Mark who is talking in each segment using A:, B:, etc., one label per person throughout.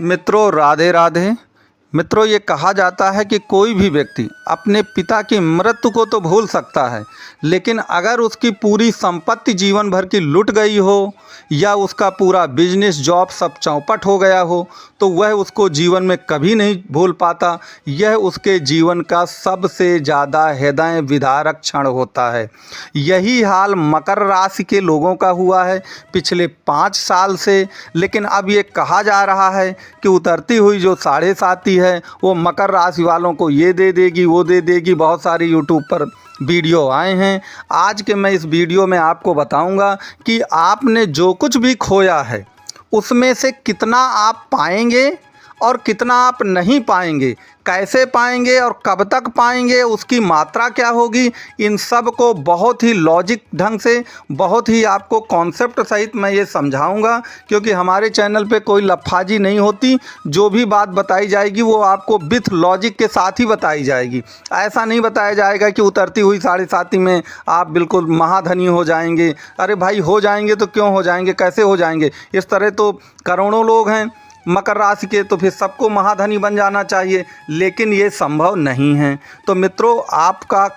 A: मित्रों राधे राधे। मित्रों ये कहा जाता है कि कोई भी व्यक्ति अपने पिता की मृत्यु को तो भूल सकता है, लेकिन अगर उसकी पूरी संपत्ति जीवन भर की लुट गई हो या उसका पूरा बिजनेस जॉब सब चौपट हो गया हो तो वह उसको जीवन में कभी नहीं भूल पाता। यह उसके जीवन का सबसे ज़्यादा हृदय विदारक क्षण होता है। यही हाल मकर राशि के लोगों का हुआ है पिछले 5 साल से। लेकिन अब ये कहा जा रहा है कि उतरती हुई जो साढ़े साती है वो मकर राशि वालों को ये दे देगी वो दे देगी। बहुत सारी यूट्यूब पर वीडियो आए हैं। आज के मैं इस वीडियो में आपको बताऊंगा कि आपने जो कुछ भी खोया है उसमें से कितना आप पाएंगे और कितना आप नहीं पाएंगे, कैसे पाएंगे और कब तक पाएंगे, उसकी मात्रा क्या होगी। इन सब को बहुत ही लॉजिक ढंग से, बहुत ही आपको कॉन्सेप्ट सहित मैं ये समझाऊंगा, क्योंकि हमारे चैनल पे कोई लफाजी नहीं होती। जो भी बात बताई जाएगी वो आपको विथ लॉजिक के साथ ही बताई जाएगी। ऐसा नहीं बताया जाएगा कि उतरती हुई साढ़े साती में आप बिल्कुल महाधनी हो जाएंगे। अरे भाई हो जाएंगे तो क्यों हो जाएंगे, कैसे हो जाएंगे। इस तरह तो करोड़ों लोग हैं मकर राशि के, तो फिर सबको महाधनी बन जाना चाहिए, लेकिन ये संभव नहीं है। तो मित्रों आपका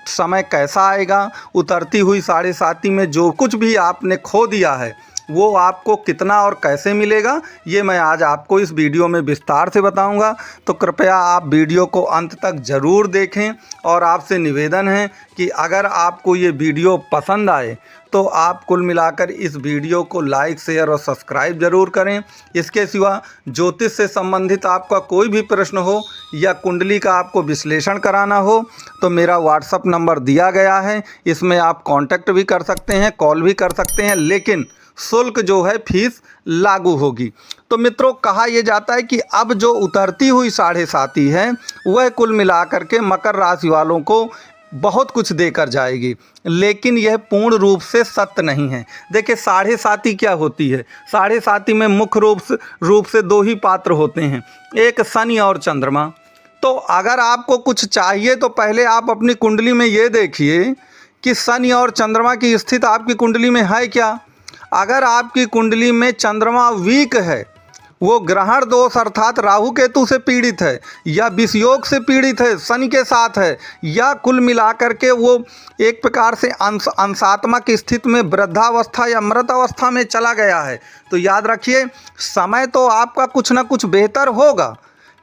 A: समय कैसा आएगा, उतरती हुई साढ़े साती में जो कुछ भी आपने खो दिया है वो आपको कितना और कैसे मिलेगा, ये मैं आज आपको इस वीडियो में विस्तार से बताऊंगा। तो कृपया आप वीडियो को अंत तक ज़रूर देखें और आपसे निवेदन है कि अगर आपको ये वीडियो पसंद आए तो आप कुल मिलाकर इस वीडियो को लाइक शेयर और सब्सक्राइब ज़रूर करें। इसके सिवा ज्योतिष से संबंधित आपका कोई भी प्रश्न हो या कुंडली का आपको विश्लेषण कराना हो तो मेरा व्हाट्सअप नंबर दिया गया है, इसमें आप कांटेक्ट भी कर सकते हैं, कॉल भी कर सकते हैं, लेकिन शुल्क जो है फीस लागू होगी। तो मित्रों कहा यह जाता है कि अब जो उतरती हुई साढ़े साती है वह कुल मिलाकर के मकर राशि वालों को बहुत कुछ देकर जाएगी, लेकिन यह पूर्ण रूप से सत्य नहीं है। देखिए साढ़े साती क्या होती है। साढ़े साती में मुख्य रूप से 2 ही पात्र होते हैं, एक शनि और चंद्रमा। तो अगर आपको कुछ चाहिए तो पहले आप अपनी कुंडली में ये देखिए कि शनि और चंद्रमा की स्थिति आपकी कुंडली में है क्या। अगर आपकी कुंडली में चंद्रमा वीक है, वो ग्रहण दोष अर्थात राहु केतु से पीड़ित है या विषयोग से पीड़ित है, शनि के साथ है, या कुल मिलाकर के वो एक प्रकार से अंशात्मक स्थिति में वृद्धावस्था या मृत अवस्था में चला गया है, तो याद रखिए समय तो आपका कुछ ना कुछ बेहतर होगा,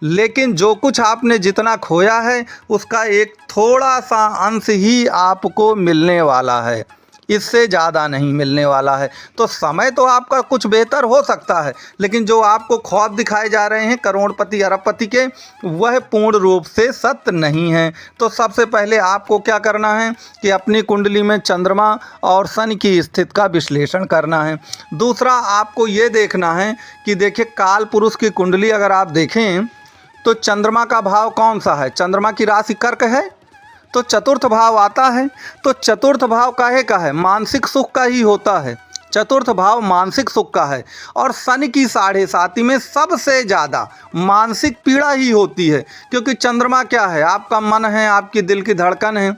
A: लेकिन जो कुछ आपने जितना खोया है उसका एक थोड़ा सा अंश ही आपको मिलने वाला है, इससे ज़्यादा नहीं मिलने वाला है। तो समय तो आपका कुछ बेहतर हो सकता है, लेकिन जो आपको ख्वाब दिखाए जा रहे हैं करोड़पति अरबपति के, वह पूर्ण रूप से सत्य नहीं है। तो सबसे पहले आपको क्या करना है कि अपनी कुंडली में चंद्रमा और शनि की स्थिति का विश्लेषण करना है। दूसरा आपको ये देखना है कि देखिए काल पुरुष की कुंडली अगर आप देखें तो चंद्रमा का भाव कौन सा है। चंद्रमा की राशि कर्क है तो चतुर्थ भाव आता है। तो चतुर्थ भाव काहे का है, मानसिक सुख का ही होता है। चतुर्थ भाव मानसिक सुख का है और शनि की साढ़े साती में सबसे ज़्यादा मानसिक पीड़ा ही होती है, क्योंकि चंद्रमा क्या है, आपका मन है, आपकी दिल की धड़कन है।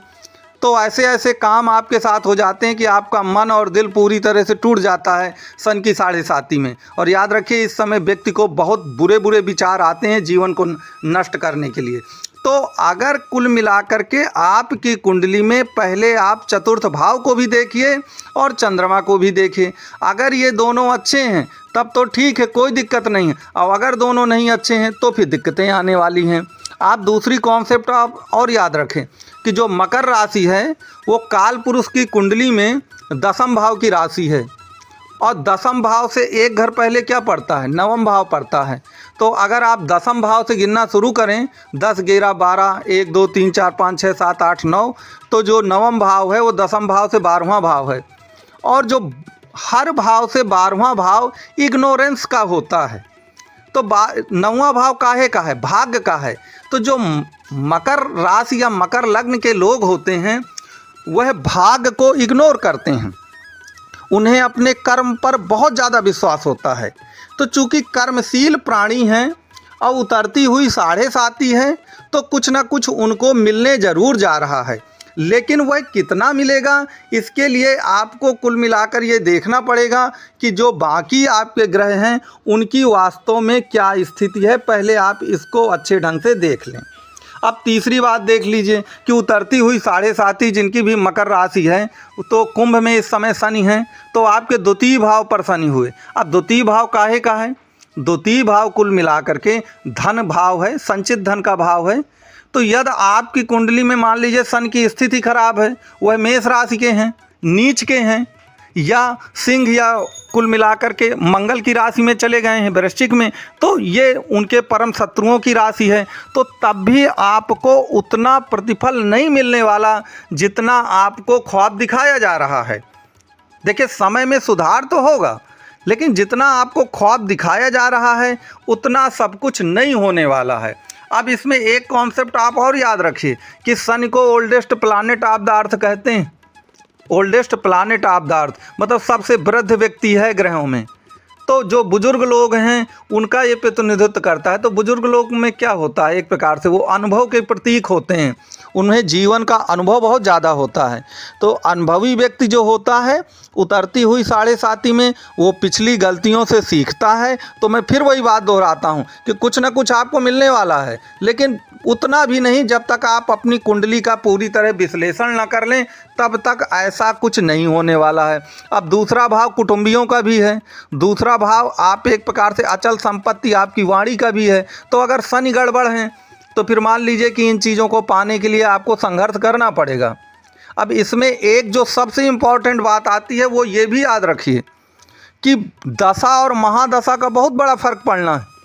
A: तो ऐसे ऐसे काम आपके साथ हो जाते हैं कि आपका मन और दिल पूरी तरह से टूट जाता है सन की साढ़े साती में। और याद रखिए इस समय व्यक्ति को बहुत बुरे बुरे विचार आते हैं जीवन को नष्ट करने के लिए। तो अगर कुल मिलाकर के आपकी कुंडली में पहले आप चतुर्थ भाव को भी देखिए और चंद्रमा को भी देखिए। अगर ये दोनों अच्छे हैं तब तो ठीक है, कोई दिक्कत नहीं है, और अगर दोनों नहीं अच्छे हैं तो फिर दिक्कतें आने वाली हैं। आप दूसरी कॉन्सेप्ट आप और याद रखें कि जो मकर राशि है वो काल पुरुष की कुंडली में 10वें भाव की राशि है, और 10वें भाव से एक घर पहले क्या पड़ता है, 9वां भाव पड़ता है। तो अगर आप 10वें भाव से गिनना शुरू करें 10, 11, 12, 1, 2, 3, 4, 5, 6, 7, 8, 9, तो जो 9वां भाव है वो 10वें भाव से 12वां भाव है, और जो हर भाव से 12वां भाव इग्नोरेंस का होता है। तो 9वां भाव काहे का है, भाग्य का है। तो जो मकर राशि या मकर लग्न के लोग होते हैं वह भाग्य को इग्नोर करते हैं, उन्हें अपने कर्म पर बहुत ज़्यादा विश्वास होता है। तो चूँकि कर्मशील प्राणी हैं और उतरती हुई साढ़े साती है तो कुछ ना कुछ उनको मिलने ज़रूर जा रहा है। लेकिन वह कितना मिलेगा, इसके लिए आपको कुल मिलाकर ये देखना पड़ेगा कि जो बाकी आपके ग्रह हैं उनकी वास्तव में क्या स्थिति है। पहले आप इसको अच्छे ढंग से देख लें। अब तीसरी बात देख लीजिए कि उतरती हुई 7.5 जिनकी भी मकर राशि है, तो कुंभ में इस समय शनि है, तो आपके द्वितीय भाव पर शनि हुए। अब द्वितीय भाव काहे का है? द्वितीय भाव कुल मिलाकर के धन भाव है, संचित धन का भाव है। तो यदि आपकी कुंडली में मान लीजिए शनि की स्थिति खराब है, वह मेष राशि के हैं, नीच के हैं, या सिंह या कुल मिलाकर के मंगल की राशि में चले गए हैं वृश्चिक में, तो ये उनके परम शत्रुओं की राशि है, तो तब भी आपको उतना प्रतिफल नहीं मिलने वाला जितना आपको ख्वाब दिखाया जा रहा है। देखिए, समय में सुधार तो होगा, लेकिन जितना आपको ख्वाब दिखाया जा रहा है उतना सब कुछ नहीं होने वाला है। अब इसमें एक कॉन्सेप्ट आप और याद रखिए कि शनि को oldest planet of the earth कहते हैं। Oldest planet of the earth मतलब सबसे वृद्ध व्यक्ति है ग्रहों में। तो जो बुजुर्ग लोग हैं उनका ये प्रतिनिधित्व करता है। तो बुजुर्ग लोग में क्या होता है, एक प्रकार से वो अनुभव के प्रतीक होते हैं, उन्हें जीवन का अनुभव बहुत ज़्यादा होता है। तो अनुभवी व्यक्ति जो होता है उतरती हुई 7.5 में वो पिछली गलतियों से सीखता है। तो मैं फिर वही बात दोहराता हूँ कि कुछ ना कुछ आपको मिलने वाला है, लेकिन उतना भी नहीं जब तक आप अपनी कुंडली का पूरी तरह विश्लेषण न कर लें, तब तक ऐसा कुछ नहीं होने वाला है। अब दूसरा भाव कुटुंबियों का भी है, दूसरा भाव आप एक प्रकार से अचल संपत्ति आपकी वाणी का भी है। तो अगर शनि गड़बड़ हैं तो फिर मान लीजिए कि इन चीज़ों को पाने के लिए आपको संघर्ष करना पड़ेगा। अब इसमें एक जो सबसे इम्पॉर्टेंट बात आती है वो ये भी याद रखिए कि दशा और महादशा का बहुत बड़ा फर्क पड़ना है।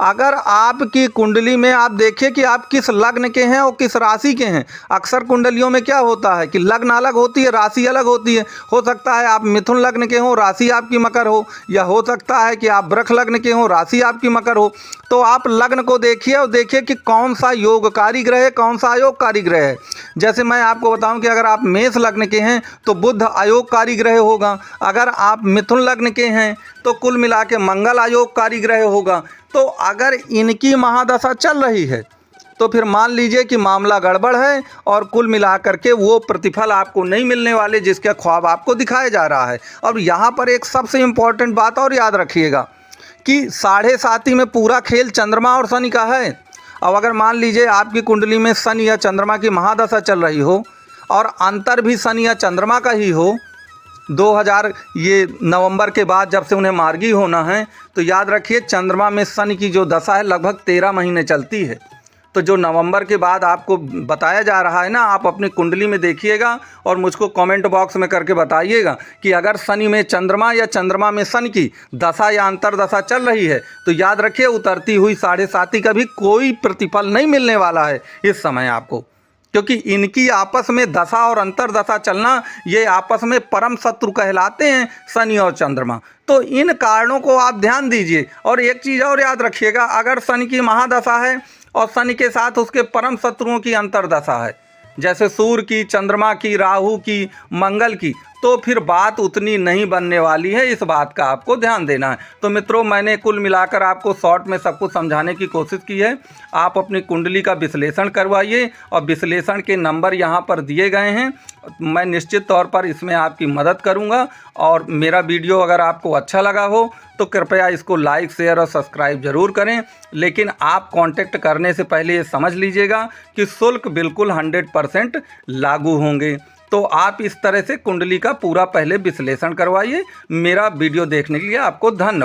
A: अगर आपकी कुंडली में आप देखिए कि आप किस लग्न के हैं और किस राशि के हैं। अक्सर कुंडलियों में क्या होता है कि लग्न अलग होती है, राशि अलग होती है। हो सकता है आप मिथुन लग्न के हों, राशि आपकी मकर हो, या हो सकता है कि आप वृष लग्न के हों, राशि आपकी मकर हो। तो आप लग्न को देखिए और देखिए कि कौन सा योगकारी ग्रह है, कौन सा अयोगकारी ग्रह है। जैसे मैं आपको बताऊं कि अगर आप मेष लग्न के हैं तो बुध अयोगकारी ग्रह होगा, अगर आप मिथुन लग्न के हैं तो कुल मिला के मंगल अयोगकारी ग्रह होगा। तो अगर इनकी महादशा चल रही है तो फिर मान लीजिए कि मामला गड़बड़ है और कुल मिलाकर के वो प्रतिफल आपको नहीं मिलने वाले जिसका ख्वाब आपको दिखाया जा रहा है। और यहाँ पर एक सबसे इम्पॉर्टेंट बात और याद रखिएगा कि 7.5 में पूरा खेल चंद्रमा और शनि का है। अब अगर मान लीजिए आपकी कुंडली में शनि या चंद्रमा की महादशा चल रही हो और अंतर भी शनि या चंद्रमा का ही हो, 2000 ये नवंबर के बाद जब से उन्हें मार्गी होना है, तो याद रखिए चंद्रमा में शनि की जो दशा है लगभग 13 महीने चलती है। तो जो नवंबर के बाद आपको बताया जा रहा है ना, आप अपनी कुंडली में देखिएगा और मुझको कमेंट बॉक्स में करके बताइएगा कि अगर शनि में चंद्रमा या चंद्रमा में शनि की दशा या अंतरदशा चल रही है तो याद रखिए उतरती हुई 7.5 का भी कोई प्रतिफल नहीं मिलने वाला है इस समय आपको, क्योंकि इनकी आपस में दशा और अंतरदशा चलना ये आपस में परम शत्रु कहलाते हैं शनि और चंद्रमा। तो इन कारणों को आप ध्यान दीजिए। और एक चीज़ और याद रखिएगा, अगर शनि की महादशा है और शनि के साथ उसके परम शत्रुओं की अंतरदशा है, जैसे सूर्य की, चंद्रमा की, राहु की, मंगल की, तो फिर बात उतनी नहीं बनने वाली है। इस बात का आपको ध्यान देना है। तो मित्रों, मैंने कुल मिलाकर आपको शॉर्ट में सब कुछ समझाने की कोशिश की है। आप अपनी कुंडली का विश्लेषण करवाइए और विश्लेषण के नंबर यहाँ पर दिए गए हैं। मैं निश्चित तौर पर इसमें आपकी मदद करूँगा। और मेरा वीडियो अगर आपको अच्छा लगा हो तो कृपया इसको लाइक, शेयर और सब्सक्राइब ज़रूर करें। लेकिन आप कांटेक्ट करने से पहले ये समझ लीजिएगा कि शुल्क बिल्कुल 100% लागू होंगे। तो आप इस तरह से कुंडली का पूरा पहले विश्लेषण करवाइए। मेरा वीडियो देखने के लिए आपको धन्यवाद।